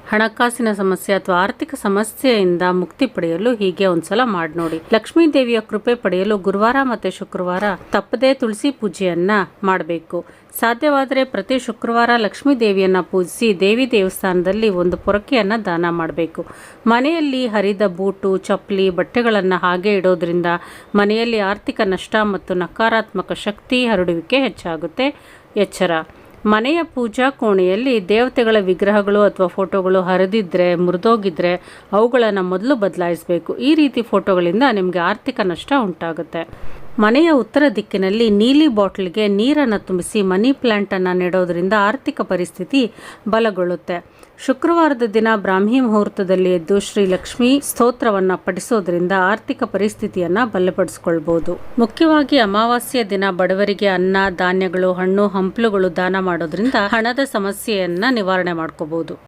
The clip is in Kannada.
ಹಣಕಾಸಿನ ಸಮಸ್ಯೆ ಅಥವಾ ಆರ್ಥಿಕ ಸಮಸ್ಯೆಯಿಂದ ಮುಕ್ತಿ ಪಡೆಯಲು ಹೀಗೆ ಒಂದ್ಸಲ ಮಾಡಿ ನೋಡಿ. ಲಕ್ಷ್ಮೀ ದೇವಿಯ ಕೃಪೆ ಪಡೆಯಲು ಗುರುವಾರ ಮತ್ತು ಶುಕ್ರವಾರ ತಪ್ಪದೇ ತುಳಸಿ ಪೂಜೆಯನ್ನ ಮಾಡಬೇಕು. ಸಾಧ್ಯವಾದರೆ ಪ್ರತಿ ಶುಕ್ರವಾರ ಲಕ್ಷ್ಮೀ ದೇವಿಯನ್ನ ಪೂಜಿಸಿ ದೇವಿ ದೇವಸ್ಥಾನದಲ್ಲಿ ಒಂದು ಪೊರಕೆಯನ್ನ ದಾನ ಮಾಡಬೇಕು. ಮನೆಯಲ್ಲಿ ಹರಿದ ಬೂಟು, ಚಪ್ಪಲಿ, ಬಟ್ಟೆಗಳನ್ನು ಹಾಗೆ ಇಡೋದ್ರಿಂದ ಮನೆಯಲ್ಲಿ ಆರ್ಥಿಕ ನಷ್ಟ ಮತ್ತು ನಕಾರಾತ್ಮಕ ಶಕ್ತಿ ಹರಡುವಿಕೆ ಹೆಚ್ಚಾಗುತ್ತೆ. ಎಚ್ಚರ: ಮನೆಯ ಪೂಜಾ ಕೋಣೆಯಲ್ಲಿ ದೇವತೆಗಳ ವಿಗ್ರಹಗಳು ಅಥವಾ ಫೋಟೋಗಳು ಹರಿದಿದ್ರೆ, ಮುರಿದೋಗಿದ್ರೆ ಅವುಗಳನ್ನು ಮೊದಲು ಬದಲಾಯಿಸಬೇಕು. ಈ ರೀತಿ ಫೋಟೋಗಳಿಂದ ನಿಮಗೆ ಆರ್ಥಿಕ ನಷ್ಟ ಉಂಟಾಗುತ್ತೆ. ಮನೆಯ ಉತ್ತರ ದಿಕ್ಕಿನಲ್ಲಿ ನೀಲಿ ಬಾಟಲ್ಗೆ ನೀರನ್ನು ತುಂಬಿಸಿ ಮನಿ ಪ್ಲಾಂಟನ್ನು ನೆಡೋದ್ರಿಂದ ಆರ್ಥಿಕ ಪರಿಸ್ಥಿತಿ ಬಲಗೊಳ್ಳುತ್ತೆ. ಶುಕ್ರವಾರದ ದಿನ ಬ್ರಾಹ್ಮಿ ಮುಹೂರ್ತದಲ್ಲಿ ಎದ್ದು ಶ್ರೀ ಲಕ್ಷ್ಮೀ ಸ್ತೋತ್ರವನ್ನು ಪಠಿಸೋದ್ರಿಂದ ಆರ್ಥಿಕ ಪರಿಸ್ಥಿತಿಯನ್ನು ಬಲಪಡಿಸ್ಕೊಳ್ಬೋದು. ಮುಖ್ಯವಾಗಿ ಅಮಾವಾಸ್ಯೆಯ ದಿನ ಬಡವರಿಗೆ ಅನ್ನ, ಧಾನ್ಯಗಳು, ಹಣ್ಣು, ಹಂಪಲುಗಳು ದಾನ ಮಾಡೋದ್ರಿಂದ ಹಣದ ಸಮಸ್ಯೆಯನ್ನು ನಿವಾರಣೆ ಮಾಡ್ಕೋಬಹುದು.